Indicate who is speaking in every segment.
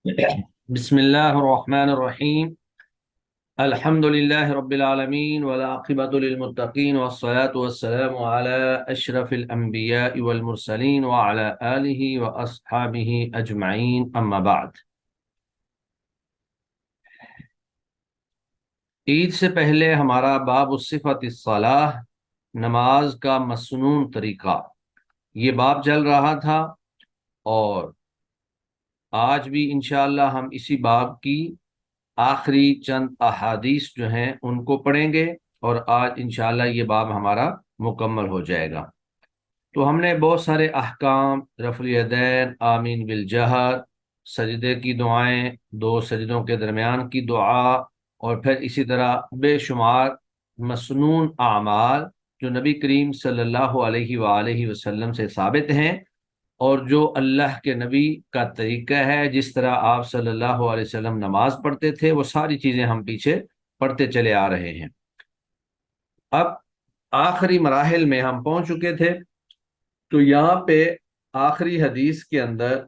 Speaker 1: بسم الله الرحمن الرحيم. الحمد لله رب العالمين والعاقبة للمتقين والصلاة والسلام على أشرف الأنبياء والمرسلين وعلى آله وأصحابه أجمعين أما بعد. عید سے پہلے ہمارا باب الصفت الصلاح، نماز کا مسنون طریقہ، یہ باب چل رہا تھا، اور آج بھی انشاءاللہ ہم اسی باب کی آخری چند احادیث جو ہیں ان کو پڑھیں گے، اور آج انشاءاللہ یہ باب ہمارا مکمل ہو جائے گا۔ تو ہم نے بہت سارے احکام، رفع الیدین، آمین بالجہر، سجدے کی دعائیں، دو سجدوں کے درمیان کی دعا، اور پھر اسی طرح بے شمار مسنون اعمال جو نبی کریم صلی اللہ علیہ وآلہ وسلم سے ثابت ہیں، اور جو اللہ کے نبی کا طریقہ ہے، جس طرح آپ صلی اللہ علیہ وسلم نماز پڑھتے تھے، وہ ساری چیزیں ہم پیچھے پڑھتے چلے آ رہے ہیں۔ اب آخری مراحل میں ہم پہنچ چکے تھے، تو یہاں پہ آخری حدیث کے اندر،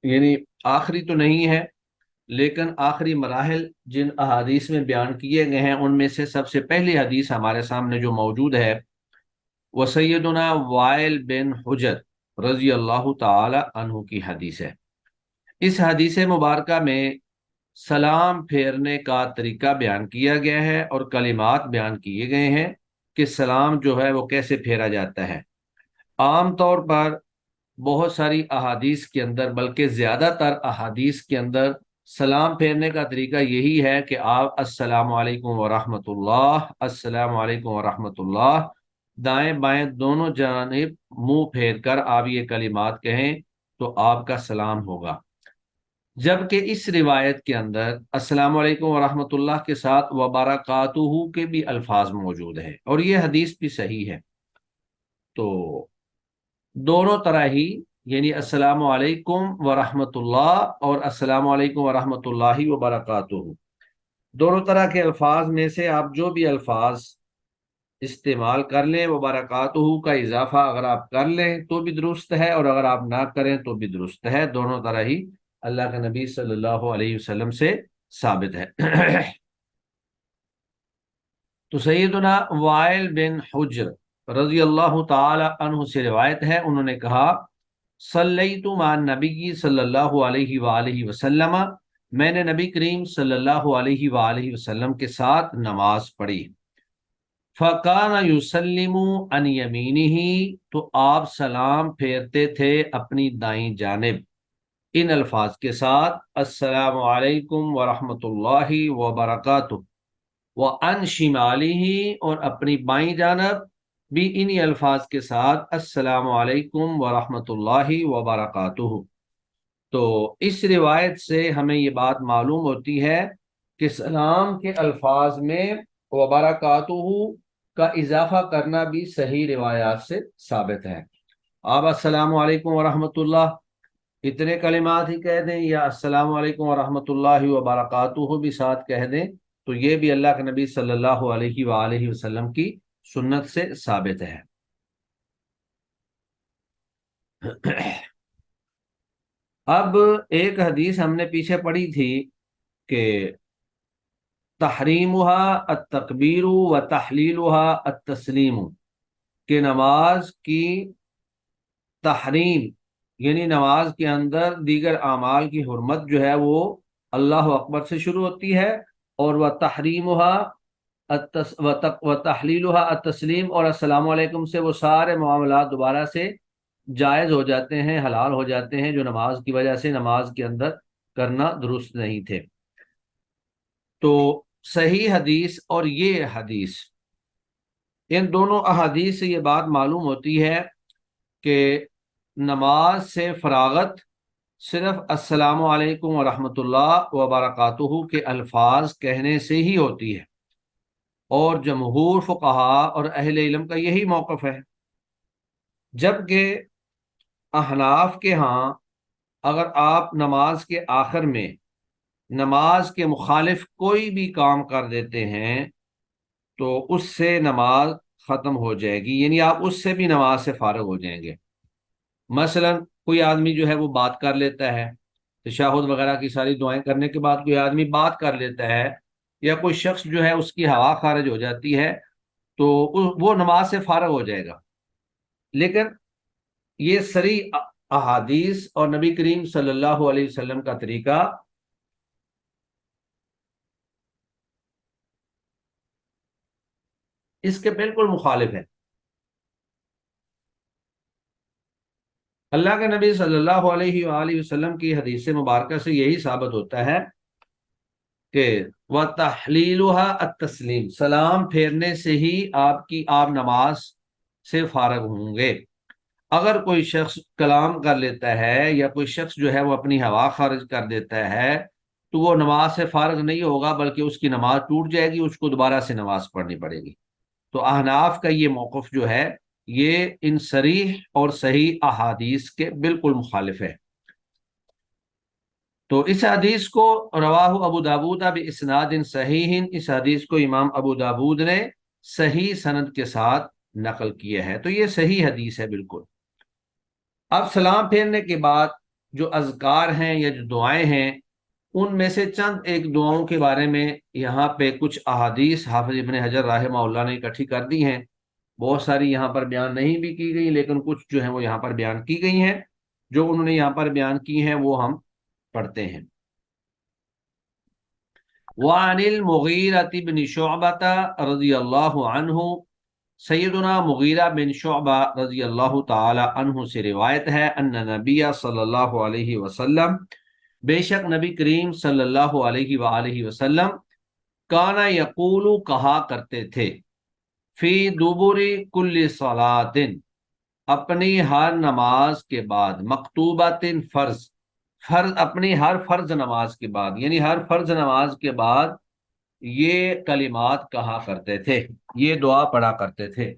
Speaker 1: یعنی آخری تو نہیں ہے لیکن آخری مراحل جن احادیث میں بیان کیے گئے ہیں، ان میں سے سب سے پہلی حدیث ہمارے سامنے جو موجود ہے وہ سیدنا وائل بن حجر رضی اللہ تعالی عنہ کی حدیث ہے۔ اس حدیث مبارکہ میں سلام پھیرنے کا طریقہ بیان کیا گیا ہے، اور کلمات بیان کیے گئے ہیں کہ سلام جو ہے وہ کیسے پھیرا جاتا ہے۔ عام طور پر بہت ساری احادیث کے اندر، بلکہ زیادہ تر احادیث کے اندر، سلام پھیرنے کا طریقہ یہی ہے کہ آپ السلام علیکم ورحمۃ اللہ، السلام علیکم ورحمۃ اللہ، دائیں بائیں دونوں جانب منہ پھیر کر آپ یہ کلمات کہیں تو آپ کا سلام ہوگا۔ جبکہ اس روایت کے اندر السلام علیکم ورحمۃ اللہ کے ساتھ وبرکاتہ کے بھی الفاظ موجود ہیں، اور یہ حدیث بھی صحیح ہے۔ تو دونوں طرح ہی، یعنی السلام علیکم ورحمۃ اللہ اور السلام علیکم ورحمۃ اللہ وبرکاتہ، دونوں طرح کے الفاظ میں سے آپ جو بھی الفاظ استعمال کر لیں، وبرکاتہ کا اضافہ اگر آپ کر لیں تو بھی درست ہے، اور اگر آپ نہ کریں تو بھی درست ہے، دونوں طرح ہی اللہ کے نبی صلی اللہ علیہ وسلم سے ثابت ہے۔ تو سیدنا وائل بن حجر رضی اللہ تعالی عنہ سے روایت ہے، انہوں نے کہا صلیت مع النبی صلی اللہ علیہ وآلہ وسلم، میں نے نبی کریم صلی اللہ علیہ وآلہ وسلم کے ساتھ نماز پڑھی۔ فَكَانَ يُسَلِّمُ عَنْ يَمِينِهِ، تو آپ سلام پھیرتے تھے اپنی دائیں جانب ان الفاظ کے ساتھ السلام علیکم ورحمۃ اللہ وبرکاتہ، وَعَنْ شِمَالِهِ، اور اپنی بائیں جانب بھی انہی الفاظ کے ساتھ السلام علیکم ورحمۃ اللہ وبرکاتہ۔ تو اس روایت سے ہمیں یہ بات معلوم ہوتی ہے کہ سلام کے الفاظ میں وبرکاتہ کا اضافہ کرنا بھی صحیح روایات سے ثابت ہے۔ آپ السلام علیکم ورحمۃ اللہ اتنے کلمات ہی کہہ دیں، یا السلام علیکم ورحمۃ اللہ وبرکاتہ بھی ساتھ کہہ دیں، تو یہ بھی اللہ کے نبی صلی اللہ علیہ وآلہ وسلم کی سنت سے ثابت ہے۔ اب ایک حدیث ہم نے پیچھے پڑھی تھی کہ تحریمها التکبیر و تحلیلها التسلیم، کہ نماز کی تحریم، یعنی نماز کے اندر دیگر اعمال کی حرمت جو ہے وہ اللہ اکبر سے شروع ہوتی ہے، اور وہ تحریمها و تحلیلها التسلیم، اور السلام علیکم سے وہ سارے معاملات دوبارہ سے جائز ہو جاتے ہیں، حلال ہو جاتے ہیں، جو نماز کی وجہ سے نماز کے اندر کرنا درست نہیں تھے۔ تو صحیح حدیث اور یہ حدیث، ان دونوں احادیث سے یہ بات معلوم ہوتی ہے کہ نماز سے فراغت صرف السلام علیکم ورحمۃ اللہ وبرکاتہ کے الفاظ کہنے سے ہی ہوتی ہے، اور جمہور فقہا اور اہل علم کا یہی موقف ہے۔ جبکہ احناف کے ہاں اگر آپ نماز کے آخر میں نماز کے مخالف کوئی بھی کام کر دیتے ہیں تو اس سے نماز ختم ہو جائے گی، یعنی آپ اس سے بھی نماز سے فارغ ہو جائیں گے۔ مثلا کوئی آدمی جو ہے وہ بات کر لیتا ہے، تشہد وغیرہ کی ساری دعائیں کرنے کے بعد کوئی آدمی بات کر لیتا ہے یا کوئی شخص جو ہے اس کی ہوا خارج ہو جاتی ہے تو وہ نماز سے فارغ ہو جائے گا۔ لیکن یہ صریح احادیث اور نبی کریم صلی اللہ علیہ وسلم کا طریقہ اس کے بالکل مخالف ہے۔ اللہ کے نبی صلی اللہ علیہ وآلہ وسلم کی حدیث مبارکہ سے یہی ثابت ہوتا ہے کہ وَتَحْلِيلُهَا التسلیم، سلام پھیرنے سے ہی آپ نماز سے فارغ ہوں گے۔ اگر کوئی شخص کلام کر لیتا ہے یا کوئی شخص جو ہے وہ اپنی ہوا خارج کر دیتا ہے تو وہ نماز سے فارغ نہیں ہوگا، بلکہ اس کی نماز ٹوٹ جائے گی، اس کو دوبارہ سے نماز پڑھنی پڑے گی۔ تو احناف کا یہ موقف جو ہے یہ ان صریح اور صحیح احادیث کے بالکل مخالف ہے۔ تو اس حدیث کو رواہ ابو داود باسناد صحیح، اس حدیث کو امام ابو داود نے صحیح سند کے ساتھ نقل کیا ہے، تو یہ صحیح حدیث ہے بالکل۔ اب سلام پھیرنے کے بعد جو اذکار ہیں یا جو دعائیں ہیں ان میں سے چند ایک دعاؤں کے بارے میں یہاں پہ کچھ احادیث حافظ ابن حجر رحمہ اللہ نے اکٹھی کر دی ہیں۔ بہت ساری یہاں پر بیان نہیں بھی کی گئی، لیکن کچھ جو ہیں وہ یہاں پر بیان کی گئی ہیں۔ جو انہوں نے یہاں پر بیان کی ہیں وہ ہم پڑھتے ہیں۔ وعن المغیرۃ بن شعبہ رضی اللہ عنہ، سیدنا مغیرہ بن شعبہ رضی اللہ تعالی عنہ سے روایت ہے، ان نبی صلی اللہ علیہ وسلم، بے شک نبی کریم صلی اللہ علیہ وآلہ وسلم، کانا یقول، کہا کرتے تھے، فی دبر کل صلاۃ، اپنی ہر نماز کے بعد، مکتوبۃ، فرض اپنی ہر فرض نماز کے بعد، یعنی ہر فرض نماز کے بعد یہ کلمات کہا کرتے تھے، یہ دعا پڑھا کرتے تھے۔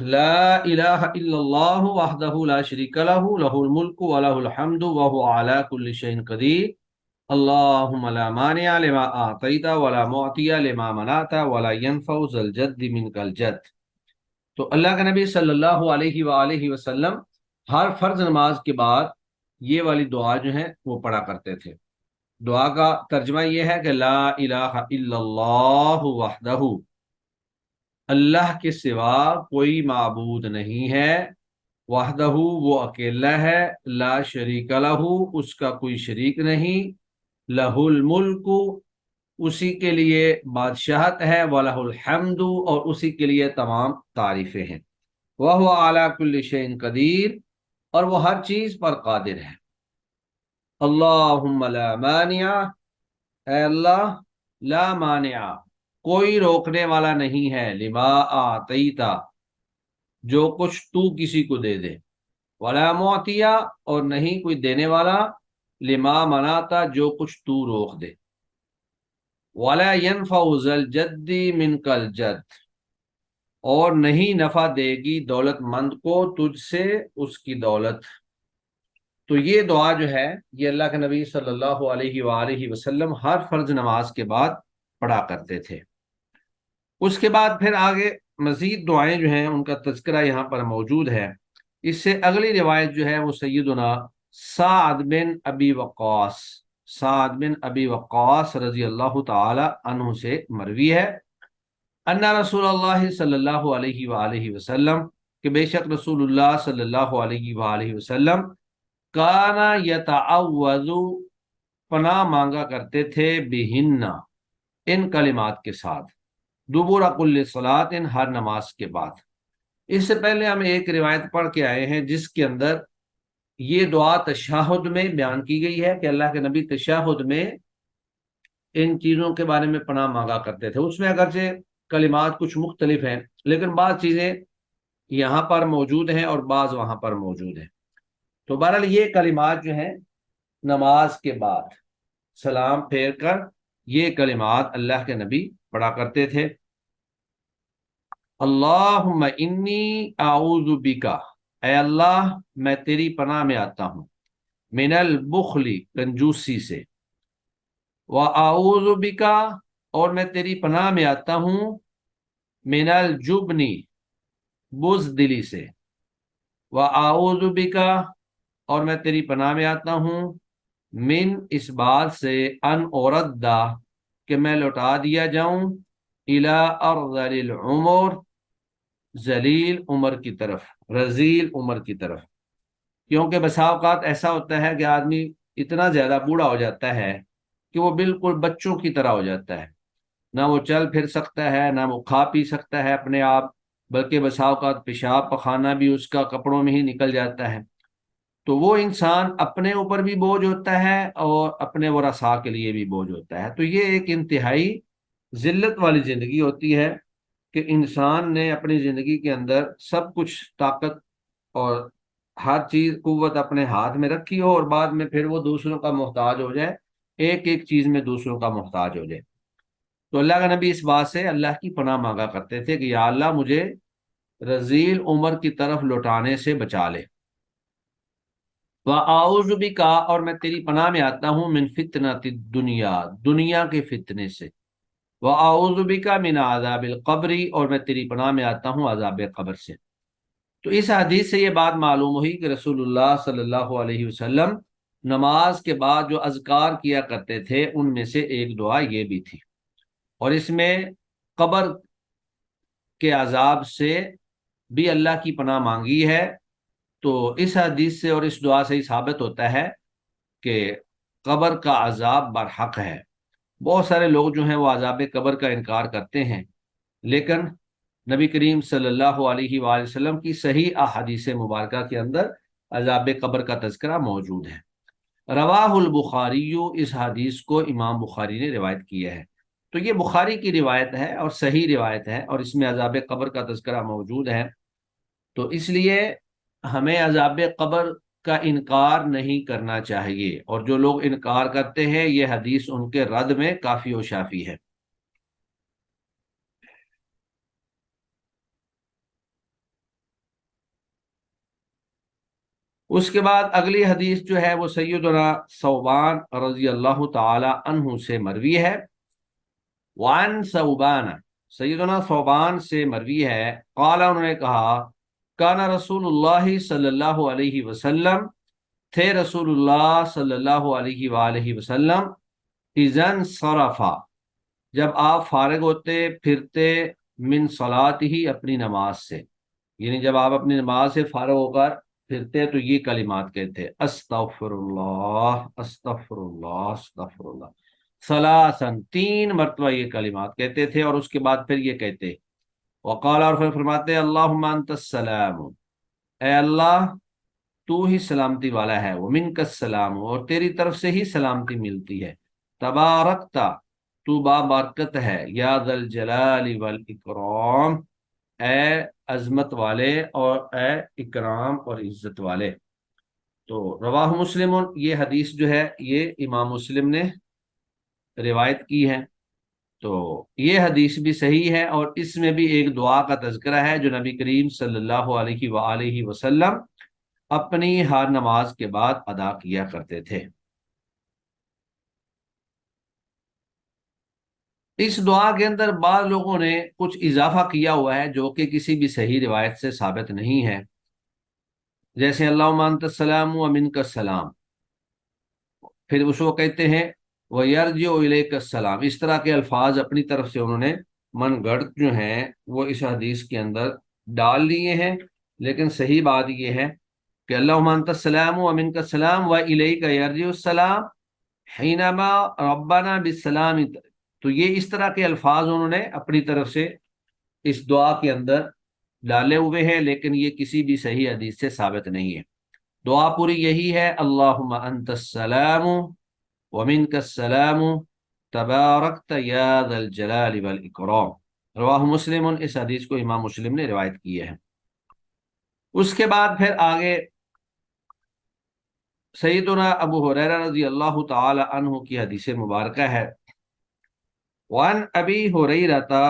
Speaker 1: لا الہ الا اللہ وحدہ لا شریک لہ، لہ الملک ولہ الحمد وہو علی کل شیء قدیر، اللہم لا مانع لما اعطیت ولا معطی لما منعت ولا ينفع ذا الجد منک الجد۔ تو اللہ کے نبی صلی اللہ علیہ وآلہ وسلم ہر فرض نماز کے بعد یہ والی دعا جو ہے وہ پڑھا کرتے تھے۔ دعا کا ترجمہ یہ ہے کہ لا الہ الا اللہ وحدہ، اللہ کے سوا کوئی معبود نہیں ہے، وحدہ وہ اکیلا ہے، لا شریک لہ اس کا کوئی شریک نہیں، لہ الملک اسی کے لیے بادشاہت ہے، وَلَهُ الْحَمْدُ اور اسی کے لیے تمام تعریفیں ہیں، وَهُوَ عَلَى كُلِّ شَيْءٍ قدیر اور وہ ہر چیز پر قادر ہے۔ اللہم لا مانع، اے اللہ، لا مانع کوئی روکنے والا نہیں ہے، لما آتیتا جو کچھ تو کسی کو دے دے، ولا معطیہ اور نہیں کوئی دینے والا، لما مناتا جو کچھ تو روک دے، ولا ينفع ذا الجد منک الجد اور نہیں نفع دے گی دولت مند کو تجھ سے اس کی دولت۔ تو یہ دعا جو ہے یہ اللہ کے نبی صلی اللہ علیہ وآلہ وسلم ہر فرض نماز کے بعد پڑھا کرتے تھے۔ اس کے بعد پھر آگے مزید دعائیں جو ہیں ان کا تذکرہ یہاں پر موجود ہے۔ اس سے اگلی روایت جو ہے وہ سیدنا سعد بن ابی وقاص، سعد بن ابی وقاص رضی اللہ تعالی عنہ سے مروی ہے، ان رسول اللہ صلی اللہ علیہ وآلہ وسلم کہ بے شک رسول اللہ صلی اللہ علیہ وآلہ وسلم کانا یتعوذ پناہ مانگا کرتے تھے، بہن ان کلمات کے ساتھ، دبر کل صلاۃ ہر نماز کے بعد۔ اس سے پہلے ہم ایک روایت پڑھ کے آئے ہیں جس کے اندر یہ دعا تشہد میں بیان کی گئی ہے کہ اللہ کے نبی تشہد میں ان چیزوں کے بارے میں پناہ مانگا کرتے تھے۔ اس میں اگرچہ کلمات کچھ مختلف ہیں لیکن بعض چیزیں یہاں پر موجود ہیں اور بعض وہاں پر موجود ہیں۔ تو بہرحال یہ کلمات جو ہیں نماز کے بعد سلام پھیر کر یہ کلمات اللہ کے نبی پڑھا کرتے تھے۔ اللہم انی اعوذ بکا، اے اللہ میں تیری پناہ میں آتا ہوں، من البخل کنجوسی سے، واعوذ بکا اور میں تیری پناہ میں آتا ہوں من الجبنی، بزدلی سے، وَأَعُوذُ بِكَ، اور میں تیری پناہ میں آتا ہوں من، اس بات سے، ان اوردہ، کہ میں لوٹا دیا جاؤں، الی ارذل العمر، ذلیل عمر کی طرف، رذیل عمر کی طرف۔ کیونکہ بسا اوقات ایسا ہوتا ہے کہ آدمی اتنا زیادہ بوڑھا ہو جاتا ہے کہ وہ بالکل بچوں کی طرح ہو جاتا ہے، نہ وہ چل پھر سکتا ہے، نہ وہ کھا پی سکتا ہے اپنے آپ، بلکہ بسا اوقات پیشاب پخانہ بھی اس کا کپڑوں میں ہی نکل جاتا ہے۔ تو وہ انسان اپنے اوپر بھی بوجھ ہوتا ہے اور اپنے ورثاء کے لیے بھی بوجھ ہوتا ہے۔ تو یہ ایک انتہائی ذلت والی زندگی ہوتی ہے کہ انسان نے اپنی زندگی کے اندر سب کچھ طاقت اور ہر چیز قوت اپنے ہاتھ میں رکھی ہو، اور بعد میں پھر وہ دوسروں کا محتاج ہو جائے، ایک ایک چیز میں دوسروں کا محتاج ہو جائے۔ تو اللہ کا نبی اس بات سے اللہ کی پناہ مانگا کرتے تھے کہ یا اللہ مجھے رذیل عمر کی طرف لوٹانے سے بچا لے۔ وَأَعُوذُ بِكَ، اور میں تیری پناہ میں آتا ہوں من فتنۃ الدنیا، دنیا کے فتنے سے، وَأَعُوذُ بِكَ من عذاب القبر، اور میں تیری پناہ میں آتا ہوں عذاب قبر سے۔ تو اس حدیث سے یہ بات معلوم ہوئی کہ رسول اللہ صلی اللہ علیہ وسلم نماز کے بعد جو اذکار کیا کرتے تھے ان میں سے ایک دعا یہ بھی تھی، اور اس میں قبر کے عذاب سے بھی اللہ کی پناہ مانگی ہے۔ تو اس حدیث سے اور اس دعا سے ہی ثابت ہوتا ہے کہ قبر کا عذاب برحق ہے۔ بہت سارے لوگ جو ہیں وہ عذاب قبر کا انکار کرتے ہیں، لیکن نبی کریم صلی اللہ علیہ وآلہ وسلم کی صحیح احادیث مبارکہ کے اندر عذاب قبر کا تذکرہ موجود ہے۔ رواہ البخاری، اس حدیث کو امام بخاری نے روایت کیا ہے۔ تو یہ بخاری کی روایت ہے اور صحیح روایت ہے، اور اس میں عذاب قبر کا تذکرہ موجود ہے۔ تو اس لیے ہمیں عذاب قبر کا انکار نہیں کرنا چاہیے، اور جو لوگ انکار کرتے ہیں یہ حدیث ان کے رد میں کافی و شافی ہے۔ اس کے بعد اگلی حدیث جو ہے وہ سیدنا ثوبان رضی اللہ تعالی عنہ سے مروی ہے۔ وعن ثوبان، سیدنا ثوبان سے مروی ہے، قال، انہوں نے کہا، کان رسول اللہ صلی اللہ علیہ وسلم، تھے رسول اللہ صلی اللہ علیہ وآلہ وسلم، اذن صرفا، جب آپ فارغ ہوتے پھرتے، من صلاۃ ہی، اپنی نماز سے، یعنی جب آپ اپنی نماز سے فارغ ہو کر پھرتے تو یہ کلمات کہتے، استغفر اللہ استغفر اللہ استغفر اللہ، ثلاثاً، 3 مرتبہ یہ کلمات کہتے تھے، اور اس کے بعد پھر یہ کہتے، وقال، اور پھر فرماتے، اللہم انت السلام، اے اللہ تو ہی سلامتی والا ہے، ومنک السلام، اور تیری طرف سے ہی سلامتی ملتی ہے، تبارکتا، تو بابرکت ہے، یا ذا الجلال والاکرام، اے عظمت والے اور اے اکرام اور عزت والے۔ تو رواہ مسلم، یہ حدیث جو ہے یہ امام مسلم نے روایت کی ہے۔ تو یہ حدیث بھی صحیح ہے، اور اس میں بھی ایک دعا کا تذکرہ ہے جو نبی کریم صلی اللہ علیہ وآلہ وسلم اپنی ہر نماز کے بعد ادا کیا کرتے تھے۔ اس دعا کے اندر بعض لوگوں نے کچھ اضافہ کیا ہوا ہے جو کہ کسی بھی صحیح روایت سے ثابت نہیں ہے، جیسے اللہم انت السلام ومنک السلام، پھر اس کو کہتے ہیں وَيَرْجِعُ إِلَيْكَ السَّلَامُ، اس طرح کے الفاظ اپنی طرف سے انہوں نے من گھڑت جو ہیں وہ اس حدیث کے اندر ڈال لیے ہیں، لیکن صحیح بات یہ ہے کہ اللہم انت السلام ومنک السلام وَإِلَيْكَ يَرْجِعُ السَّلَامُ حِينَمَا رَبَّنَا بِالسَّلَامِ، تو یہ اس طرح کے الفاظ انہوں نے اپنی طرف سے اس دعا کے اندر ڈالے ہوئے ہیں، لیکن یہ کسی بھی صحیح حدیث سے ثابت نہیں ہے۔ دعا پوری یہی ہے، اللہم انت السلام ومنک السلام تبارکت یا ذا الجلال والاکرام۔ رواہ مسلم، اس حدیث کو امام مسلم نے روایت کی ہے۔ اس کے بعد پھر آگے سیدنا ابو ہریرہ رضی اللہ تعالی عنہ کی حدیث مبارکہ ہے۔ وعن ابی ہریرہ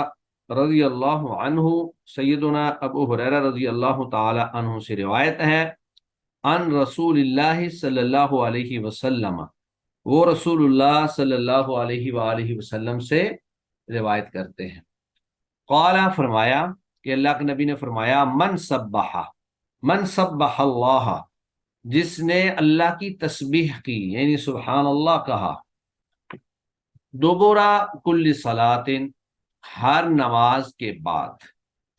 Speaker 1: رضی اللہ عنہ، سیدنا ابو ہریرہ رضی اللہ تعالی عنہ سے روایت ہے، عن رسول اللہ صلی اللہ علیہ وسلم، وہ رسول اللہ صلی اللہ علیہ وآلہ وسلم سے روایت کرتے ہیں۔ قالا فرمایا کہ اللہ کے نبی نے فرمایا من سبح اللہ، جس نے اللہ کی تسبیح کی یعنی سبحان اللہ کہا، دوبرہ کل صلاتن، ہر نماز کے بعد،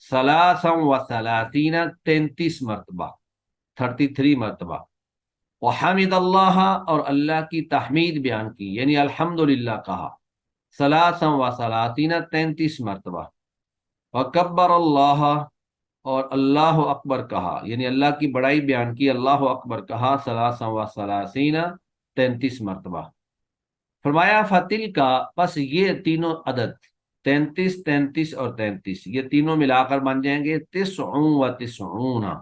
Speaker 1: ثلاثا و ثلاثین، 33 مرتبہ، 33 مرتبہ، وحمد اللہ، اور اللہ کی تحمید بیان کی یعنی الحمدللہ کہا، ثلاثا و ثلاثین، 33 مرتبہ، وکبر اللہ، اور اللہ اکبر کہا یعنی اللہ کی بڑائی بیان کی، اللہ اکبر کہا، ثلاثا و ثلاثین، 33 مرتبہ۔ فرمایا فتل کا، پس یہ تینوں عدد 33، 33 اور 33، یہ تینوں ملا کر بن جائیں گے 99،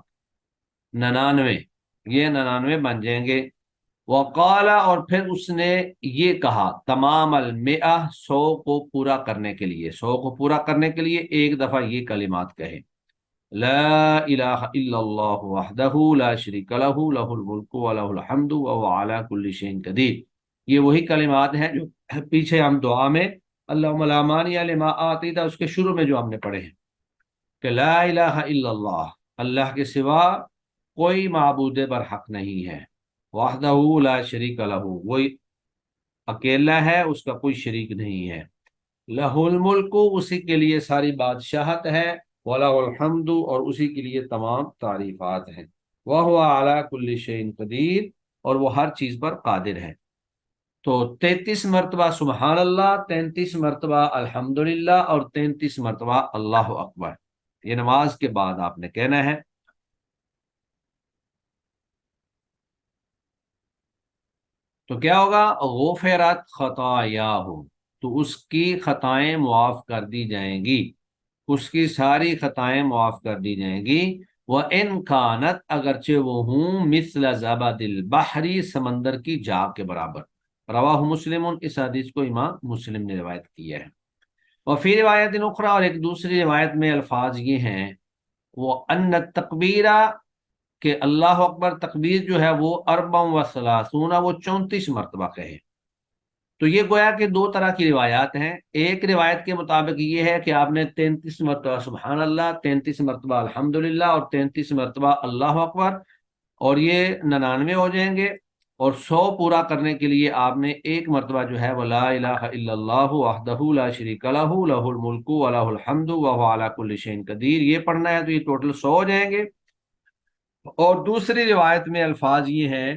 Speaker 1: 99، یہ 99 بن جائیں گے۔ وقال، اور پھر اس نے یہ کہا، تمام المئہ، 100 کو پورا کرنے کے لیے، 100 کو پورا کرنے کے لیے ایک دفعہ یہ کلمات کہے، لا الہ الا اللہ وحدہ لا شریک لہ لہ الملک ولہ الحمد وہو علی کل شیء قدیر۔ یہ وہی کلمات ہیں جو پیچھے ہم دعا میں اللہم لا مانع لما اعطیت اس کے شروع میں جو ہم نے پڑھے ہیں، کہ لا الہ الا اللہ، اللہ کے سوا کوئی معبود برحق نہیں ہے، وحدہ لا شریک لہ، وہی اکیلا ہے، اس کا کوئی شریک نہیں ہے، لہ الملک، اسی کے لیے ساری بادشاہت ہے، وَلَهُ الْحَمْدُ، اور اسی کے لیے تمام تعریفات ہیں، وَهُوَ عَلَى كُلِّ شَيْءٍ قَدِيرٌ، اور وہ ہر چیز پر قادر ہے۔ تو 33 مرتبہ سبحان اللہ، 33 مرتبہ الحمدللہ، اور 33 مرتبہ اللہ اکبر، یہ نماز کے بعد آپ نے کہنا ہے۔ تو کیا ہوگا؟ غفرت خطایاہ، تو اس کی خطائیں معاف کر دی جائیں گی، اس کی ساری خطائیں معاف کر دی جائیں گی۔ وَإِنْ كَانَتْ، اگرچہ وہ ہوں، مثل زبد البحر، سمندر کی جاگ کے برابر۔ رواہ مسلم، اس حدیث کو امام مسلم نے روایت کیا ہے۔ وفی روایت اخری، اور ایک دوسری روایت میں الفاظ یہ ہیں، وہ ان التکبیرہ، کہ اللہ اکبر تکبیر جو ہے وہ 34، وہ 34 مرتبہ کہے۔ تو یہ گویا کہ دو طرح کی روایات ہیں۔ ایک روایت کے مطابق یہ ہے کہ آپ نے 33 مرتبہ سبحان اللہ، 33 مرتبہ الحمدللہ، اور 33 مرتبہ اللہ اکبر، اور یہ 99 ہو جائیں گے، اور 100 پورا کرنے کے لیے آپ نے ایک مرتبہ جو ہے وہ لا الہ الا اللہ وحدہ لا شریک لہ لہ الملک ولہ الحمد وہو علی کل شیء قدیر، یہ پڑھنا ہے، تو یہ ٹوٹل 100 ہو جائیں گے۔ اور دوسری روایت میں الفاظ یہ ہیں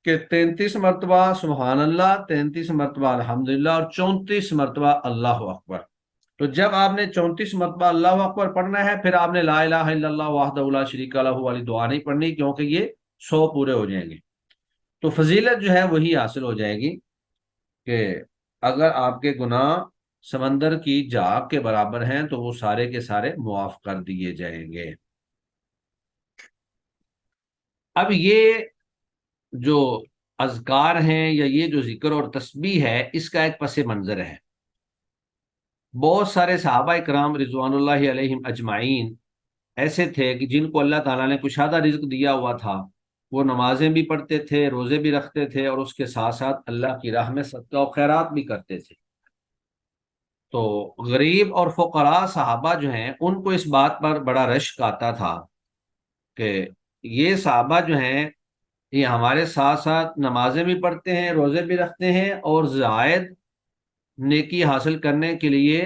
Speaker 1: کہ 33 مرتبہ سبحان اللہ، 33 مرتبہ الحمدللہ، اور 34 مرتبہ اللہ اکبر۔ تو جب آپ نے 34 مرتبہ اللہ اکبر پڑھنا ہے، پھر آپ نے لا الہ الا اللہ وحدہ لا شریک لہ والی دعا نہیں پڑھنی، کیونکہ یہ 100 پورے ہو جائیں گے۔ تو فضیلت جو ہے وہی حاصل ہو جائے گی کہ اگر آپ کے گناہ سمندر کی جاگ کے برابر ہیں تو وہ سارے کے سارے معاف کر دیے جائیں گے۔ اب یہ جو اذکار ہیں یا یہ جو ذکر اور تسبیح ہے، اس کا ایک پس منظر ہے۔ بہت سارے صحابہ کرام رضوان اللہ علیہم اجمعین ایسے تھے کہ جن کو اللہ تعالیٰ نے کشادہ رزق دیا ہوا تھا، وہ نمازیں بھی پڑھتے تھے، روزے بھی رکھتے تھے، اور اس کے ساتھ ساتھ اللہ کی راہ میں صدقہ و خیرات بھی کرتے تھے۔ تو غریب اور فقراء صحابہ جو ہیں، ان کو اس بات پر بڑا رشک آتا تھا کہ یہ صحابہ جو ہیں، یہ ہمارے ساتھ ساتھ نمازیں بھی پڑھتے ہیں، روزے بھی رکھتے ہیں، اور زائد نیکی حاصل کرنے کے لیے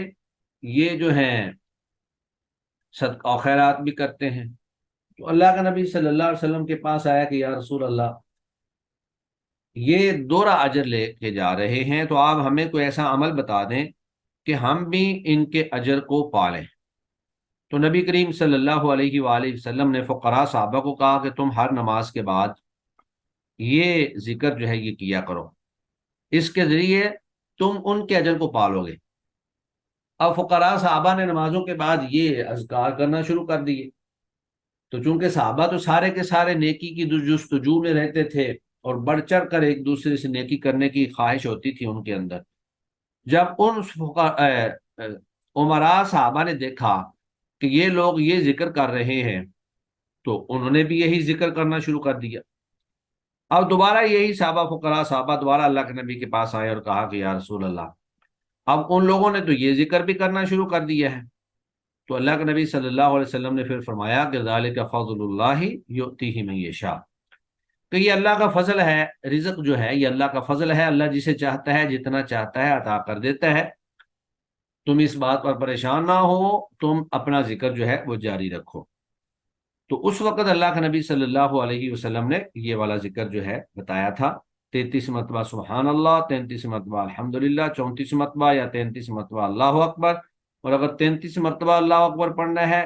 Speaker 1: یہ جو ہیں صدقہ و خیرات بھی کرتے ہیں۔ تو اللہ کا نبی صلی اللہ علیہ وسلم کے پاس آیا کہ یا رسول اللہ، یہ دوہرا اجر لے کے جا رہے ہیں، تو آپ ہمیں کوئی ایسا عمل بتا دیں کہ ہم بھی ان کے اجر کو پالیں۔ تو نبی کریم صلی اللہ علیہ وآلہ وسلم نے فقراء صحابہ کو کہا کہ تم ہر نماز کے بعد یہ ذکر جو ہے یہ کیا کرو، اس کے ذریعے تم ان کے اجر کو پالو گے۔ اب فقراء صحابہ نے نمازوں کے بعد یہ اذکار کرنا شروع کر دیے۔ تو چونکہ صحابہ تو سارے کے سارے نیکی کی جستجو میں رہتے تھے، اور بڑھ چڑھ کر ایک دوسرے سے نیکی کرنے کی خواہش ہوتی تھی ان کے اندر، جب ان عمراء صحابہ نے دیکھا کہ یہ لوگ یہ ذکر کر رہے ہیں، تو انہوں نے بھی یہی ذکر کرنا شروع کر دیا۔ اب دوبارہ یہی صحابہ فقراء صحابہ دوبارہ اللہ کے نبی کے پاس آئے اور کہا کہ یا رسول اللہ، اب ان لوگوں نے تو یہ ذکر بھی کرنا شروع کر دیا ہے، تو اللہ کے نبی صلی اللہ علیہ وسلم نے پھر فرمایا کہ ذالک فضل اللہ یؤتیہ من یشاء، کہ یہ اللہ کا فضل ہے، رزق جو ہے یہ اللہ کا فضل ہے، اللہ جسے چاہتا ہے جتنا چاہتا ہے عطا کر دیتا ہے۔ تم اس بات پر پریشان نہ ہو، تم اپنا ذکر جو ہے وہ جاری رکھو۔ تو اس وقت اللہ کے نبی صلی اللہ علیہ وسلم نے یہ والا ذکر جو ہے بتایا تھا، 33 مرتبہ سبحان اللہ، 33 مرتبہ الحمدللہ، 34 مرتبہ یا 33 مرتبہ اللہ اکبر، اور اگر 33 مرتبہ اللہ اکبر پڑھنا ہے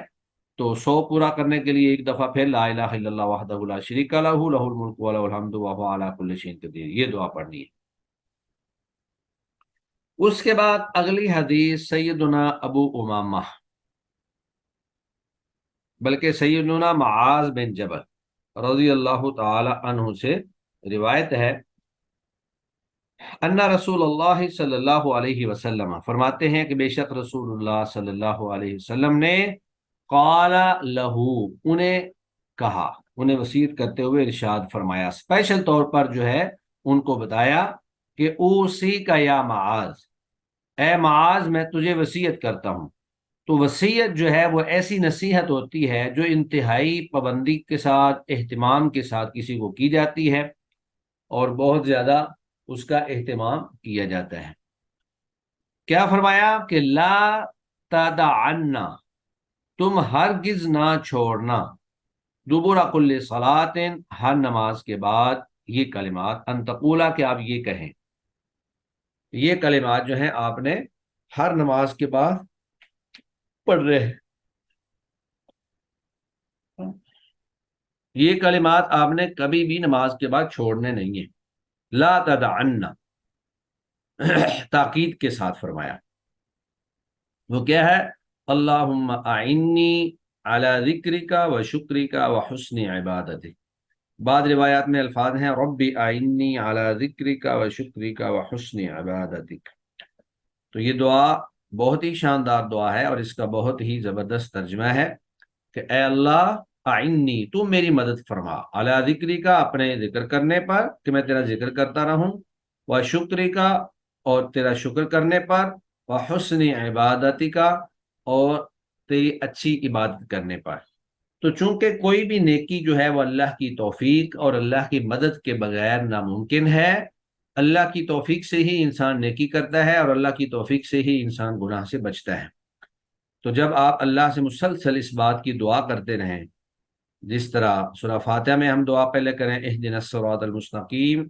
Speaker 1: تو 100 پورا کرنے کے لیے ایک دفعہ پھر لا الہ الا اللہ وحدہ لا شریک لہ لہ الملک و لہ الحمد وہو علی کل شیء قدیر، یہ دعا پڑھنی ہے۔ اس کے بعد اگلی حدیث سیدنا ابو امامہ، بلکہ سیدنا معاذ بن جبل رضی اللہ تعالی عنہ سے روایت ہے، ان رسول اللہ صلی اللہ علیہ وسلم فرماتے ہیں کہ بے شک رسول اللہ صلی اللہ علیہ وسلم نے قال لہو انہیں کہا، انہیں وصیت کرتے ہوئے ارشاد فرمایا، اسپیشل طور پر جو ہے ان کو بتایا کہ اوصی کا یا معاذ، اے معاذ میں تجھے وصیت کرتا ہوں۔ تو وصیت جو ہے وہ ایسی نصیحت ہوتی ہے جو انتہائی پابندی کے ساتھ، اہتمام کے ساتھ کسی کو کی جاتی ہے، اور بہت زیادہ اس کا اہتمام کیا جاتا ہے۔ کیا فرمایا کہ لا تدعنا، تم ہرگز نہ چھوڑنا، دبر کل صلاۃ، ہر نماز کے بعد یہ کلمات، ان تقولا کہ آپ یہ کہیں، یہ کلمات جو ہیں آپ نے ہر نماز کے بعد پڑھ رہے ہیں، یہ کلمات آپ نے کبھی بھی نماز کے بعد چھوڑنے نہیں ہیں۔ لا تدعنا تاکید کے ساتھ فرمایا، وہ کیا ہے؟ اللہم اعنی علی ذکرک و شکرک و حسن عبادتک، بعض روایات میں الفاظ ہیں ربی اعنی علی ذکرک و شکرک و حسن عبادتک۔ تو یہ دعا بہت ہی شاندار دعا ہے، اور اس کا بہت ہی زبردست ترجمہ ہے کہ اے اللہ اعنی، تو میری مدد فرما، علی ذکرک، اپنے ذکر کرنے پر، کہ میں تیرا ذکر کرتا رہوں، و شکرک، اور تیرا شکر کرنے پر، و حسن عبادتک، اور تیری اچھی عبادت کرنے پر۔ تو چونکہ کوئی بھی نیکی جو ہے وہ اللہ کی توفیق اور اللہ کی مدد کے بغیر ناممکن ہے، اللہ کی توفیق سے ہی انسان نیکی کرتا ہے، اور اللہ کی توفیق سے ہی انسان گناہ سے بچتا ہے۔ تو جب آپ اللہ سے مسلسل اس بات کی دعا کرتے رہیں، جس طرح سورہ فاتحہ میں ہم دعا پہلے کریں اہدنا الصراط المستقیم،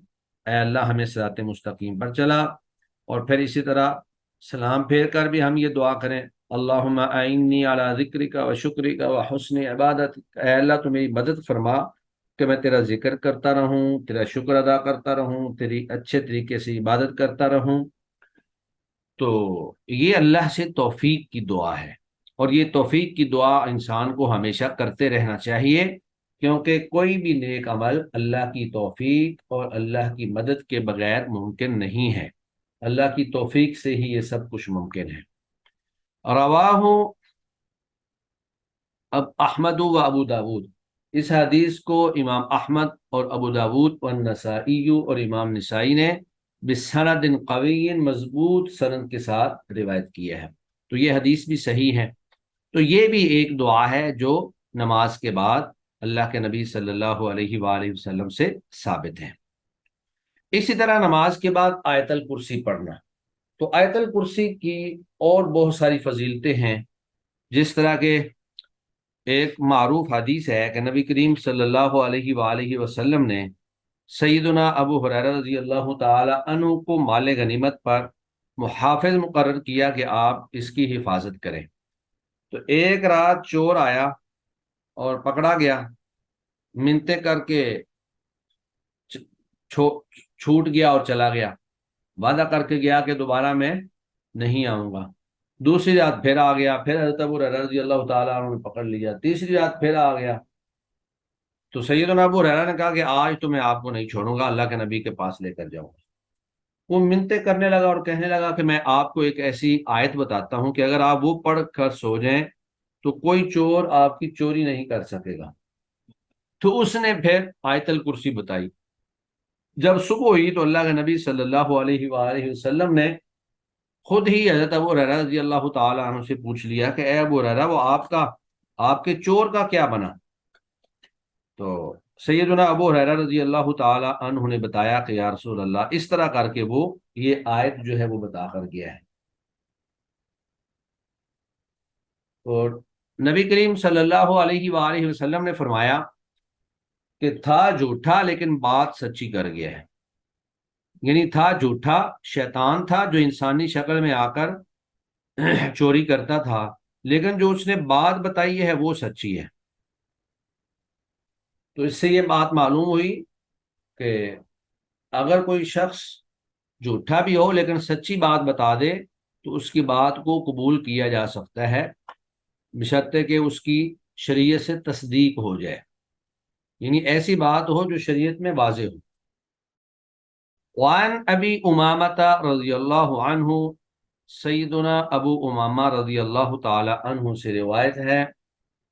Speaker 1: اے اللہ ہمیں صراط مستقیم پر چلا، اور پھر اسی طرح سلام پھیر کر بھی ہم یہ دعا کریں اللہم اعنی علی ذکرک و شکرک و حسن عبادتک، اے اللہ تو میری مدد فرما کہ میں تیرا ذکر کرتا رہوں، تیرا شکر ادا کرتا رہوں، تیری اچھے طریقے سے عبادت کرتا رہوں۔ تو یہ اللہ سے توفیق کی دعا ہے، اور یہ توفیق کی دعا انسان کو ہمیشہ کرتے رہنا چاہیے، کیونکہ کوئی بھی نیک عمل اللہ کی توفیق اور اللہ کی مدد کے بغیر ممکن نہیں ہے، اللہ کی توفیق سے ہی یہ سب کچھ ممکن ہے۔ رواہ اب احمد و ابو داود، اس حدیث کو امام احمد اور ابو داود اور نسائی اور امام نسائی نے بسند قوی، مضبوط سند کے ساتھ روایت کیا ہے، تو یہ حدیث بھی صحیح ہے۔ تو یہ بھی ایک دعا ہے جو نماز کے بعد اللہ کے نبی صلی اللہ علیہ وآلہ وسلم سے ثابت ہے۔ اسی طرح نماز کے بعد آیت الکرسی پڑھنا، تو آیت الکرسی کی اور بہت ساری فضیلتیں ہیں، جس طرح کہ ایک معروف حدیث ہے کہ نبی کریم صلی اللہ علیہ وآلہ وسلم نے سیدنا ابو ہریرہ رضی اللہ تعالی عنہ کو مال غنیمت پر محافظ مقرر کیا کہ آپ اس کی حفاظت کریں۔ تو ایک رات چور آیا اور پکڑا گیا، منتیں کر کے چھوٹ گیا اور چلا گیا، وعدہ کر کے گیا کہ دوبارہ میں نہیں آؤں گا۔ دوسری رات پھر آ گیا، پھر حضرت ابو ہریرہ رضی اللہ تعالیٰ عنہ نے پکڑ لیا، تیسری رات پھر آ گیا۔ تو سیدنا ابو ہریرہ نے کہا کہ آج تو میں آپ کو نہیں چھوڑوں گا، اللہ کے نبی کے پاس لے کر جاؤں گا۔ وہ منتیں کرنے لگا اور کہنے لگا کہ میں آپ کو ایک ایسی آیت بتاتا ہوں کہ اگر آپ وہ پڑھ کر سو جائیں تو کوئی چور آپ کی چوری نہیں کر سکے گا۔ تو اس نے پھر آیت الکرسی بتائی۔ جب صبح ہوئی تو اللہ کے نبی صلی اللہ علیہ وآلہ وسلم نے خود ہی حضرت ابو ہریرہ رضی اللہ تعالی عنہ سے پوچھ لیا کہ اے ابو ہریرہ، وہ آپ کے چور کا کیا بنا؟ تو سیدنا ابو ہریرہ رضی اللہ تعالی عنہ نے بتایا کہ یا رسول اللہ، اس طرح کر کے وہ یہ آیت جو ہے وہ بتا کر گیا ہے۔ اور نبی کریم صلی اللہ علیہ وآلہ وسلم نے فرمایا کہ تھا جھوٹا لیکن بات سچی کر گیا ہے، یعنی تھا جھوٹا، شیطان تھا جو انسانی شکل میں آ کر چوری کرتا تھا، لیکن جو اس نے بات بتائی ہے وہ سچی ہے۔ تو اس سے یہ بات معلوم ہوئی کہ اگر کوئی شخص جھوٹا بھی ہو لیکن سچی بات بتا دے تو اس کی بات کو قبول کیا جا سکتا ہے، بشرطے کہ اس کی شریعت سے تصدیق ہو جائے، یعنی ایسی بات ہو جو شریعت میں واضح ہو۔ وعن ابی امامۃ رضی اللہ عنہ، سیدنا ابو امامہ رضی اللہ تعالی عنہ سے روایت ہے،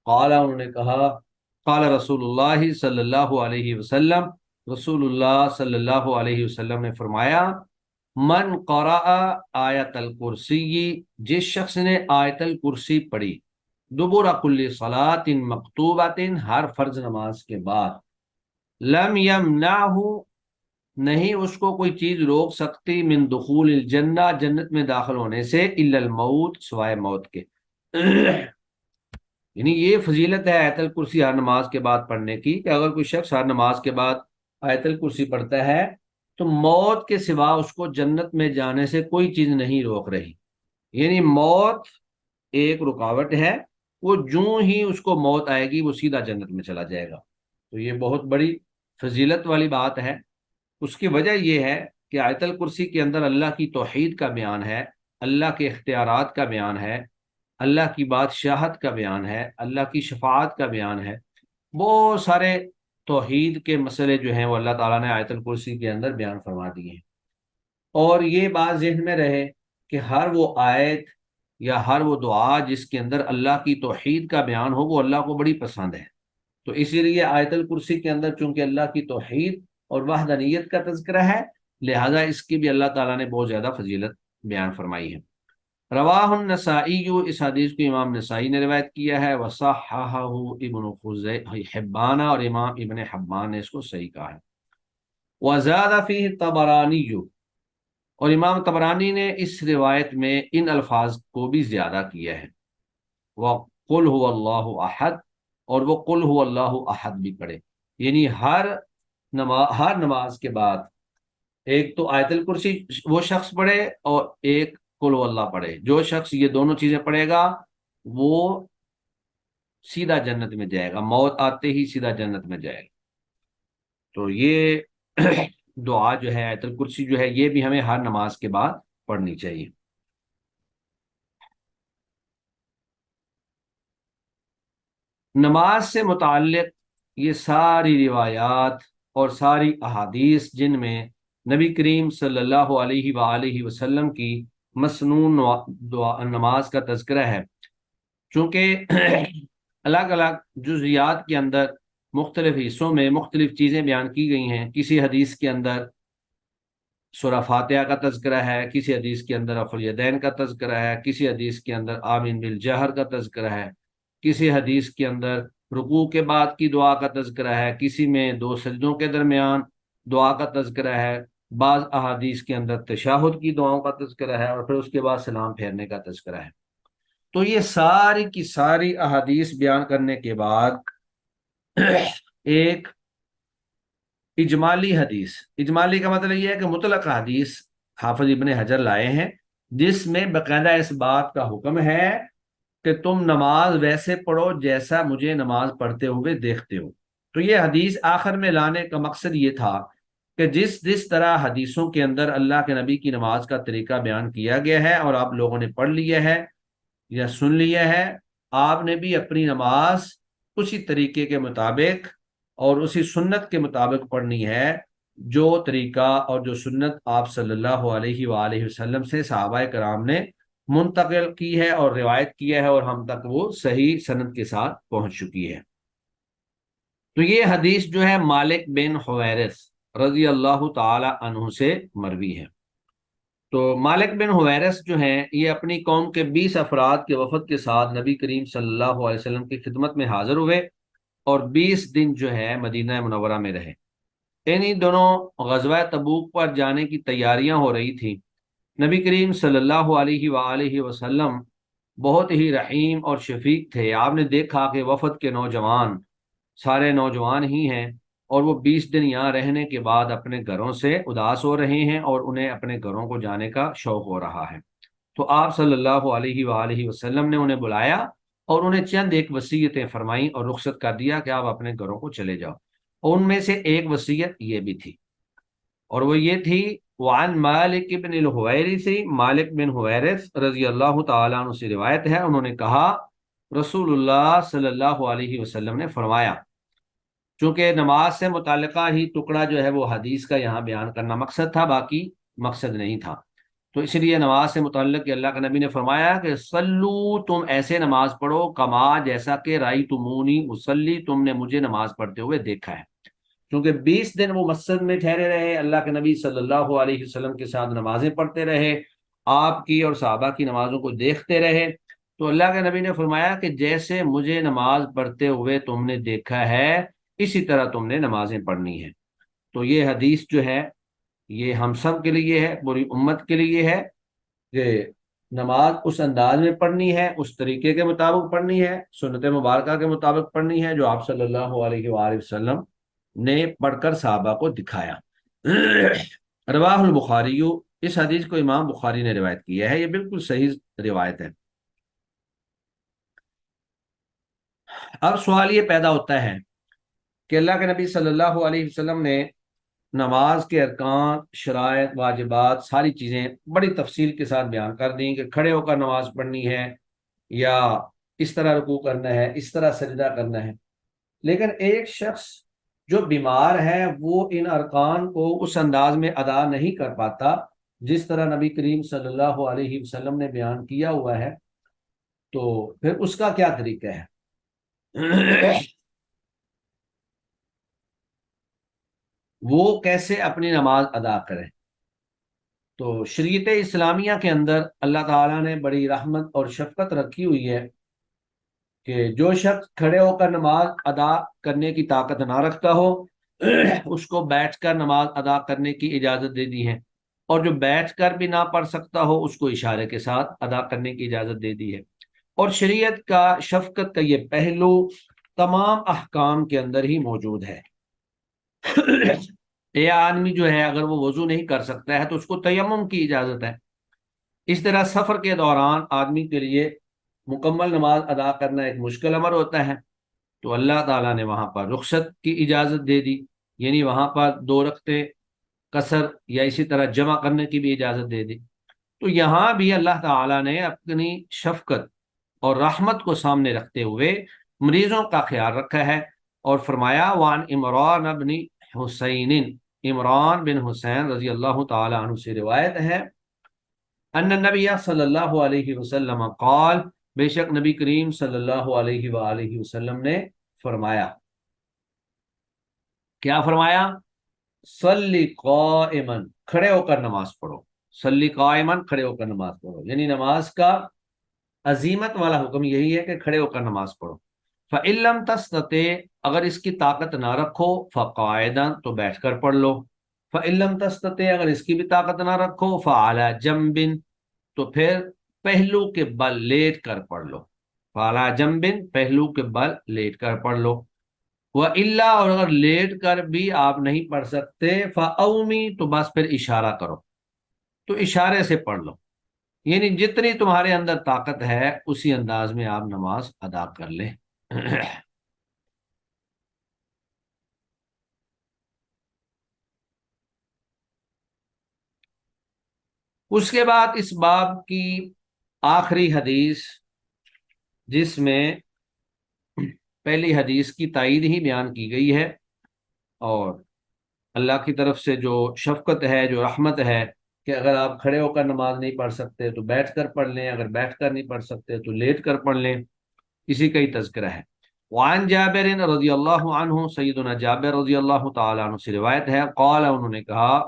Speaker 1: قال، انہوں نے کہا، قال رسول اللہ صلی اللہ علیہ وسلم، رسول اللہ صلی اللہ علیہ وسلم نے فرمایا، من قرأ آیت الکرسی، جس شخص نے آیت الکرسی پڑھی، دبر کل صلاۃ مکتوبۃ، ہر فرض نماز کے بعد، لم یمنعہ، نہیں اس کو کوئی چیز روک سکتی، من دخول الجنہ، جنت میں داخل ہونے سے، الا الموت، سوائے موت کے۔ یعنی یہ فضیلت ہے آیت الکرسی ہر نماز کے بعد پڑھنے کی، کہ اگر کوئی شخص ہر نماز کے بعد آیت الکرسی پڑھتا ہے تو موت کے سوا اس کو جنت میں جانے سے کوئی چیز نہیں روک رہی، یعنی موت ایک رکاوٹ ہے، وہ جوں ہی اس کو موت آئے گی وہ سیدھا جنت میں چلا جائے گا۔ تو یہ بہت بڑی فضیلت والی بات ہے۔ اس کی وجہ یہ ہے کہ آیت الکرسی کے اندر اللہ کی توحید کا بیان ہے، اللہ کے اختیارات کا بیان ہے، اللہ کی بادشاہت کا بیان ہے، اللہ کی شفاعت کا بیان ہے، بہت سارے توحید کے مسئلے جو ہیں وہ اللہ تعالیٰ نے آیت الکرسی کے اندر بیان فرما دیے ہیں۔ اور یہ بات ذہن میں رہے کہ ہر وہ آیت یا ہر وہ دعا جس کے اندر اللہ کی توحید کا بیان ہو وہ اللہ کو بڑی پسند ہے۔ تو اسی لیے آیت الکرسی کے اندر چونکہ اللہ کی توحید اور وحدانیت کا تذکرہ ہے، لہذا اس کی بھی اللہ تعالیٰ نے بہت زیادہ فضیلت بیان فرمائی ہے۔ رواہ النسائی، اس حدیث کو امام نسائی نے روایت کیا ہے، وصححہ ابن حبان، اور امام ابن حبان نے اس کو صحیح کہا ہے۔ وزاد فیہ الطبرانی، اور امام طبرانی نے اس روایت میں ان الفاظ کو بھی زیادہ کیا ہے، وَقُلْ هُوَ اللَّهُ أَحَدٌ، اور وہ قل هو اللہ احد بھی پڑھے، یعنی ہر نماز کے بعد ایک تو آیت الکرسی وہ شخص پڑھے اور ایک قل هو اللہ پڑھے۔ جو شخص یہ دونوں چیزیں پڑھے گا وہ سیدھا جنت میں جائے گا، موت آتے ہی سیدھا جنت میں جائے گا۔ تو یہ دعا جو ہے آیت الکرسی جو ہے یہ بھی ہمیں ہر نماز کے بعد پڑھنی چاہیے۔ نماز سے متعلق یہ ساری روایات اور ساری احادیث جن میں نبی کریم صلی اللہ علیہ وآلہ وسلم کی مسنون نماز کا تذکرہ ہے، چونکہ الگ الگ جزیات کے اندر مختلف حصوں میں مختلف چیزیں بیان کی گئی ہیں۔ کسی حدیث کے اندر سورہ فاتحہ کا تذکرہ ہے، کسی حدیث کے اندر رفع الیدین کا تذکرہ ہے، کسی حدیث کے اندر آمین بالجہر کا تذکرہ ہے، کسی حدیث کے اندر رکوع کے بعد کی دعا کا تذکرہ ہے، کسی میں دو سجدوں کے درمیان دعا کا تذکرہ ہے، بعض احادیث کے اندر تشہد کی دعاؤں کا تذکرہ ہے، اور پھر اس کے بعد سلام پھیرنے کا تذکرہ ہے۔ تو یہ ساری کی ساری احادیث بیان کرنے کے بعد ایک اجمالی حدیث، اجمالی کا مطلب یہ ہے کہ مطلق حدیث حافظ ابن حجر لائے ہیں، جس میں باقاعدہ اس بات کا حکم ہے کہ تم نماز ویسے پڑھو جیسا مجھے نماز پڑھتے ہوئے دیکھتے ہو۔ تو یہ حدیث آخر میں لانے کا مقصد یہ تھا کہ جس طرح حدیثوں کے اندر اللہ کے نبی کی نماز کا طریقہ بیان کیا گیا ہے اور آپ لوگوں نے پڑھ لیا ہے یا سن لیا ہے، آپ نے بھی اپنی نماز اسی طریقے کے مطابق اور اسی سنت کے مطابق پڑھنی ہے جو طریقہ اور جو سنت آپ صلی اللہ علیہ وآلہ وسلم سے صحابہ کرام نے منتقل کی ہے اور روایت کیا ہے، اور ہم تک وہ صحیح سند کے ساتھ پہنچ چکی ہے۔ تو یہ حدیث جو ہے مالک بن حویرث رضی اللہ تعالی عنہ سے مروی ہے۔ تو مالک بن حویرث جو ہیں یہ اپنی قوم کے 20 افراد کے وفد کے ساتھ نبی کریم صلی اللہ علیہ وسلم کی خدمت میں حاضر ہوئے اور 20 دن جو ہے مدینہ منورہ میں رہے۔ انہی دونوں غزوہ تبوک پر جانے کی تیاریاں ہو رہی تھیں۔ نبی کریم صلی اللہ علیہ وآلہ وسلم بہت ہی رحیم اور شفیق تھے۔ آپ نے دیکھا کہ وفد کے نوجوان سارے نوجوان ہی ہیں، اور وہ 20 دن یہاں رہنے کے بعد اپنے گھروں سے اداس ہو رہے ہیں اور انہیں اپنے گھروں کو جانے کا شوق ہو رہا ہے۔ تو آپ صلی اللہ علیہ وآلہ وسلم نے انہیں بلایا اور انہیں چند ایک وصیتیں فرمائیں اور رخصت کر دیا کہ آپ اپنے گھروں کو چلے جاؤ۔ اور ان میں سے ایک وصیت یہ بھی تھی، اور وہ یہ تھی، وعن مالک بن الحویرث، مالک بن حویرث رضی اللہ تعالیٰ عنہ سے روایت ہے، انہوں نے کہا رسول اللہ صلی اللہ علیہ وسلم نے فرمایا، چونکہ نماز سے متعلقہ ہی ٹکڑا جو ہے وہ حدیث کا یہاں بیان کرنا مقصد تھا، باقی مقصد نہیں تھا، تو اس لیے نماز سے متعلق کہ اللہ کے نبی نے فرمایا کہ صلو، تم ایسے نماز پڑھو کما، جیسا کہ رائی تمونی مسلی، تم نے مجھے نماز پڑھتے ہوئے دیکھا ہے۔ کیونکہ 20 دن وہ مسجد میں ٹھہرے رہے، اللہ کے نبی صلی اللہ علیہ وسلم کے ساتھ نمازیں پڑھتے رہے، آپ کی اور صحابہ کی نمازوں کو دیکھتے رہے، تو اللہ کے نبی نے فرمایا کہ جیسے مجھے نماز پڑھتے ہوئے تم نے دیکھا ہے اسی طرح تم نے نمازیں پڑھنی ہیں۔ تو یہ حدیث جو ہے یہ ہم سب کے لیے ہے، پوری امت کے لیے ہے، کہ نماز اس انداز میں پڑھنی ہے، اس طریقے کے مطابق پڑھنی ہے، سنت مبارکہ کے مطابق پڑھنی ہے جو آپ صلی اللہ علیہ وآلہ وسلم نے پڑھ کر صحابہ کو دکھایا۔ رواہ البخاری، اس حدیث کو امام بخاری نے روایت کیا ہے، یہ بالکل صحیح روایت ہے۔ اب سوال یہ پیدا ہوتا ہے کہ اللہ کے نبی صلی اللہ علیہ وسلم نے نماز کے ارکان، شرائط، واجبات، ساری چیزیں بڑی تفصیل کے ساتھ بیان کر دیں کہ کھڑے ہو کر نماز پڑھنی ہے یا اس طرح رکوع کرنا ہے، اس طرح سجدہ کرنا ہے، لیکن ایک شخص جو بیمار ہے وہ ان ارکان کو اس انداز میں ادا نہیں کر پاتا جس طرح نبی کریم صلی اللہ علیہ وسلم نے بیان کیا ہوا ہے، تو پھر اس کا کیا طریقہ ہے؟ وہ کیسے اپنی نماز ادا کرے؟ تو شریعت اسلامیہ کے اندر اللہ تعالیٰ نے بڑی رحمت اور شفقت رکھی ہوئی ہے کہ جو شخص کھڑے ہو کر نماز ادا کرنے کی طاقت نہ رکھتا ہو اس کو بیٹھ کر نماز ادا کرنے کی اجازت دے دی ہے، اور جو بیٹھ کر بھی نہ پڑھ سکتا ہو اس کو اشارے کے ساتھ ادا کرنے کی اجازت دے دی ہے۔ اور شریعت کا شفقت کا یہ پہلو تمام احکام کے اندر ہی موجود ہے۔ یہ آدمی جو ہے اگر وہ وضو نہیں کر سکتا ہے تو اس کو تیمم کی اجازت ہے۔ اس طرح سفر کے دوران آدمی کے لیے مکمل نماز ادا کرنا ایک مشکل امر ہوتا ہے، تو اللہ تعالیٰ نے وہاں پر رخصت کی اجازت دے دی، یعنی وہاں پر 2 رکعتیں قصر یا اسی طرح جمع کرنے کی بھی اجازت دے دی۔ تو یہاں بھی اللہ تعالیٰ نے اپنی شفقت اور رحمت کو سامنے رکھتے ہوئے مریضوں کا خیال رکھا ہے، اور فرمایا وعن عمران بن حسین، عمران بن حسین رضی اللہ تعالی عنہ سے روایت ہے، ان النبی صلی اللہ علیہ وسلم قال، بے شک نبی کریم صلی اللہ علیہ وآلہ وسلم نے فرمایا، کیا فرمایا؟ صلی قائما، کھڑے ہو کر نماز پڑھو، صلی قائما، کھڑے ہو کر نماز پڑھو، یعنی نماز کا عزیمت والا حکم یہی ہے کہ کھڑے ہو کر نماز پڑھو۔ فَإِن لَمْ تَسْتَطِعْ، اگر اس کی طاقت نہ رکھو، فَقَاعِدًا، تو بیٹھ کر پڑھ لو، فَإِن لَمْ تَسْتَطِعْ، اگر اس کی بھی طاقت نہ رکھو، فَعَلَى جَنْبٍ، تو پھر پہلو کے بل لیٹ کر پڑھ لو، فَعَلَى جَنْبٍ، پہلو کے بل لیٹ کر پڑھ لو، وَإِلَّا، اور اگر لیٹ کر بھی آپ نہیں پڑھ سکتے، فَأَوْمِي، تو بس پھر اشارہ کرو، تو اشارے سے پڑھ لو، یعنی جتنی تمہارے اندر طاقت ہے اسی انداز میں آپ نماز ادا کر لیں۔ اس کے بعد اس باب کی آخری حدیث، جس میں پہلی حدیث کی تائید ہی بیان کی گئی ہے، اور اللہ کی طرف سے جو شفقت ہے، جو رحمت ہے کہ اگر آپ کھڑے ہو کر نماز نہیں پڑھ سکتے تو بیٹھ کر پڑھ لیں، اگر بیٹھ کر نہیں پڑھ سکتے تو لیٹ کر پڑھ لیں، اسی کا ہی تذکرہ ہے۔ وعن جابر رضی اللہ عنہ، سیدنا جابر رضی اللہ تعالی عنہ سے روایت ہے، قال، انہوں نے کہا،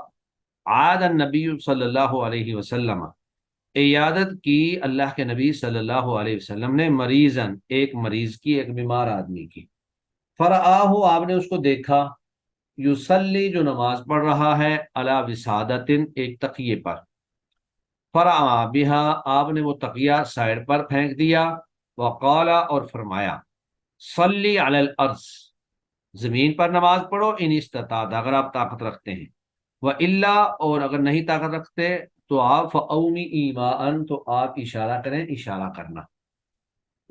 Speaker 1: عاد النبی صلی اللہ علیہ وسلم، عیادت کی اللہ کے نبی صلی اللہ علیہ وسلم نے، مریضن، ایک مریض کی، ایک بیمار آدمی کی، فرآہ، آپ نے اس کو دیکھا، یصلی، جو نماز پڑھ رہا ہے، علی وسادتن، ایک تکیے پر، فرآ بہا، آپ نے وہ تقیہ سائڈ پر پھینک دیا، وقال، اور فرمایا، صلی علی الارض، زمین پر نماز پڑھو، ان استطاعت، اگر آپ طاقت رکھتے ہیں، وَإِلَّا، اور اگر نہیں طاقت رکھتے تو آپ فَأَوْمِ ایماءً، تو آپ اشارہ کریں، اشارہ کرنا،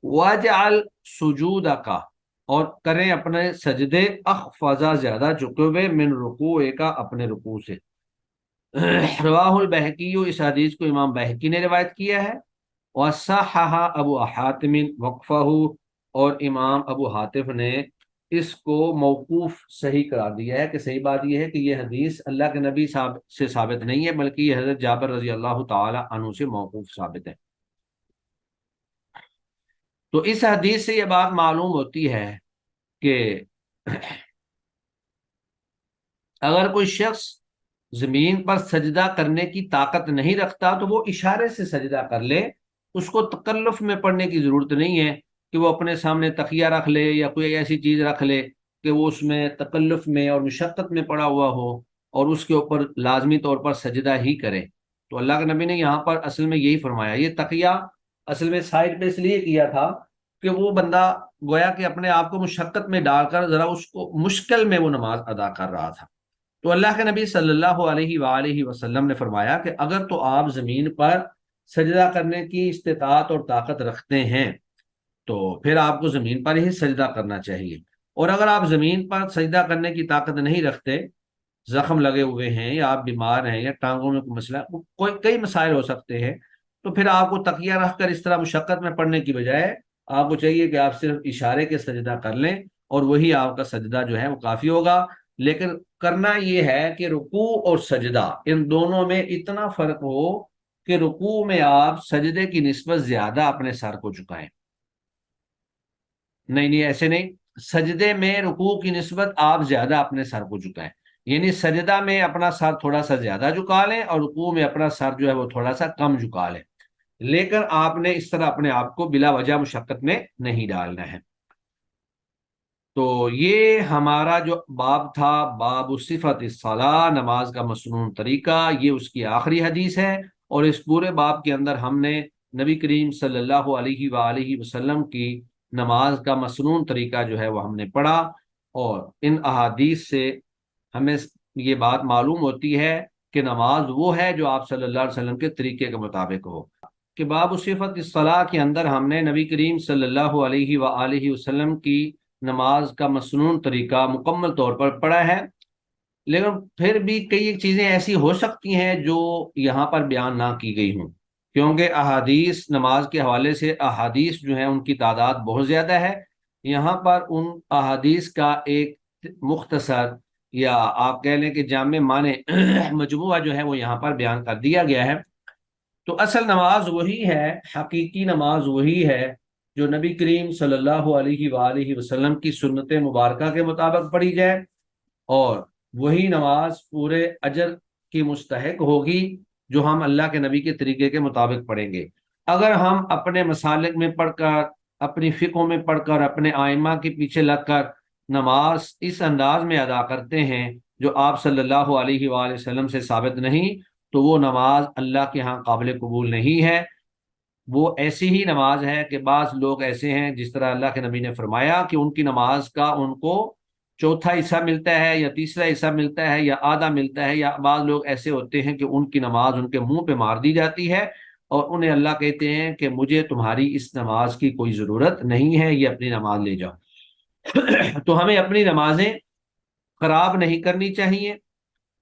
Speaker 1: وَاجْعَلْ سُجُودَكَ، اور کریں اپنے سجدے، اخفضا، زیادہ جھکے ہوئے، من رکوع کا، اپنے رکوع سے۔ رواہ البہقی، اس حدیث کو امام بہقی نے روایت کیا ہے، وصححہ ابو حاتم وقفہ، اور امام ابو حاتم نے اس کو موقوف صحیح قرار دیا ہے، کہ صحیح بات یہ ہے کہ یہ حدیث اللہ کے نبی سے ثابت نہیں ہے، بلکہ یہ حضرت جابر رضی اللہ تعالی عنہ سے موقوف ثابت ہے۔ تو اس حدیث سے یہ بات معلوم ہوتی ہے کہ اگر کوئی شخص زمین پر سجدہ کرنے کی طاقت نہیں رکھتا تو وہ اشارے سے سجدہ کر لے، اس کو تکلف میں پڑھنے کی ضرورت نہیں ہے کہ وہ اپنے سامنے تکیہ رکھ لے یا کوئی ایسی چیز رکھ لے کہ وہ اس میں تکلف میں اور مشقت میں پڑا ہوا ہو اور اس کے اوپر لازمی طور پر سجدہ ہی کرے۔ تو اللہ کے نبی نے یہاں پر اصل میں یہی فرمایا، یہ تکیہ اصل میں سائڈ پہ اس لیے کیا تھا کہ وہ بندہ گویا کہ اپنے آپ کو مشقت میں ڈال کر ذرا اس کو مشکل میں وہ نماز ادا کر رہا تھا۔ تو اللہ کے نبی صلی اللہ علیہ وآلہ وسلم نے فرمایا کہ اگر تو آپ زمین پر سجدہ کرنے کی استطاعت اور طاقت رکھتے ہیں تو پھر آپ کو زمین پر ہی سجدہ کرنا چاہیے، اور اگر آپ زمین پر سجدہ کرنے کی طاقت نہیں رکھتے، زخم لگے ہوئے ہیں یا آپ بیمار ہیں یا ٹانگوں میں کوئی مسئلہ، کوئی کئی مسائل ہو سکتے ہیں، تو پھر آپ کو تکیہ رکھ کر اس طرح مشقت میں پڑنے کی بجائے آپ کو چاہیے کہ آپ صرف اشارے کے سجدہ کر لیں، اور وہی آپ کا سجدہ جو ہے وہ کافی ہوگا۔ لیکن کرنا یہ ہے کہ رکوع اور سجدہ ان دونوں میں اتنا فرق ہو کہ رکوع میں آپ سجدے کی نسبت زیادہ اپنے سر کو جھکائیں، نہیں نہیں ایسے نہیں، سجدے میں رکوع کی نسبت آپ زیادہ اپنے سر کو جھکائیں، یعنی سجدہ میں اپنا سر تھوڑا سا زیادہ جھکا لیں اور رکوع میں اپنا سر جو ہے وہ تھوڑا سا کم جھکا لیں، لیکن آپ نے اس طرح اپنے آپ کو بلا وجہ مشقت میں نہیں ڈالنا ہے۔ تو یہ ہمارا جو باب تھا، باب صفت الصلاۃ، نماز کا مسنون طریقہ، یہ اس کی آخری حدیث ہے، اور اس پورے باب کے اندر ہم نے نبی کریم صلی اللہ علیہ وآلہ وسلم کی نماز کا مسنون طریقہ جو ہے وہ ہم نے پڑھا، اور ان احادیث سے ہمیں یہ بات معلوم ہوتی ہے کہ نماز وہ ہے جو آپ صلی اللہ علیہ وسلم کے طریقے کے مطابق ہو۔ کہ باب صفت الصلاۃ کے اندر ہم نے نبی کریم صلی اللہ علیہ وآلہ وسلم کی نماز کا مسنون طریقہ مکمل طور پر پڑھا ہے، لیکن پھر بھی کئی چیزیں ایسی ہو سکتی ہیں جو یہاں پر بیان نہ کی گئی ہوں، کیونکہ احادیث نماز کے حوالے سے احادیث جو ہیں ان کی تعداد بہت زیادہ ہے۔ یہاں پر ان احادیث کا ایک مختصر یا آپ کہہ لیں کہ جامع معنی مجموعہ جو ہے وہ یہاں پر بیان کر دیا گیا ہے۔ تو اصل نماز وہی ہے، حقیقی نماز وہی ہے جو نبی کریم صلی اللہ علیہ وآلہ وسلم کی سنت مبارکہ کے مطابق پڑھی جائے، اور وہی نماز پورے اجر کی مستحق ہوگی جو ہم اللہ کے نبی کے طریقے کے مطابق پڑھیں گے۔ اگر ہم اپنے مسالک میں پڑھ کر، اپنی فقہوں میں پڑھ کر، اپنے آئمہ کے پیچھے لگ کر نماز اس انداز میں ادا کرتے ہیں جو آپ صلی اللہ علیہ وآلہ وسلم سے ثابت نہیں، تو وہ نماز اللہ کے ہاں قابل قبول نہیں ہے۔ وہ ایسی ہی نماز ہے کہ بعض لوگ ایسے ہیں جس طرح اللہ کے نبی نے فرمایا کہ ان کی نماز کا ان کو چوتھا حصہ ملتا ہے یا تیسرا حصہ ملتا ہے یا آدھا ملتا ہے، یا بعض لوگ ایسے ہوتے ہیں کہ ان کی نماز ان کے منہ پہ مار دی جاتی ہے اور انہیں اللہ کہتے ہیں کہ مجھے تمہاری اس نماز کی کوئی ضرورت نہیں ہے، یہ اپنی نماز لے جاؤ۔ تو ہمیں اپنی نمازیں خراب نہیں کرنی چاہیے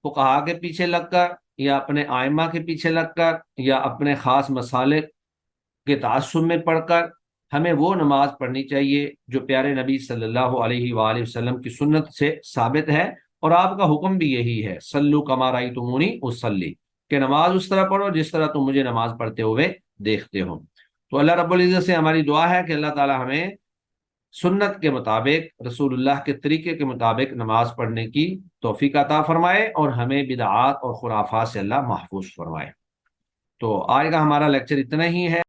Speaker 1: فقہا کے پیچھے لگ کر، یا اپنے آئمہ کے پیچھے لگ کر، یا اپنے خاص مسالک کے تعصب میں پڑھ کر۔ ہمیں وہ نماز پڑھنی چاہیے جو پیارے نبی صلی اللہ علیہ وآلہ وسلم کی سنت سے ثابت ہے، اور آپ کا حکم بھی یہی ہے، صلو کما رأیتمونی اصلی، کہ نماز اس طرح پڑھو جس طرح تم مجھے نماز پڑھتے ہوئے دیکھتے ہو۔ تو اللہ رب العزت سے ہماری دعا ہے کہ اللہ تعالی ہمیں سنت کے مطابق، رسول اللہ کے طریقے کے مطابق نماز پڑھنے کی توفیق عطا فرمائے، اور ہمیں بدعات اور خرافات سے اللہ محفوظ فرمائے۔ تو آج کا ہمارا لیکچر اتنا ہی ہے۔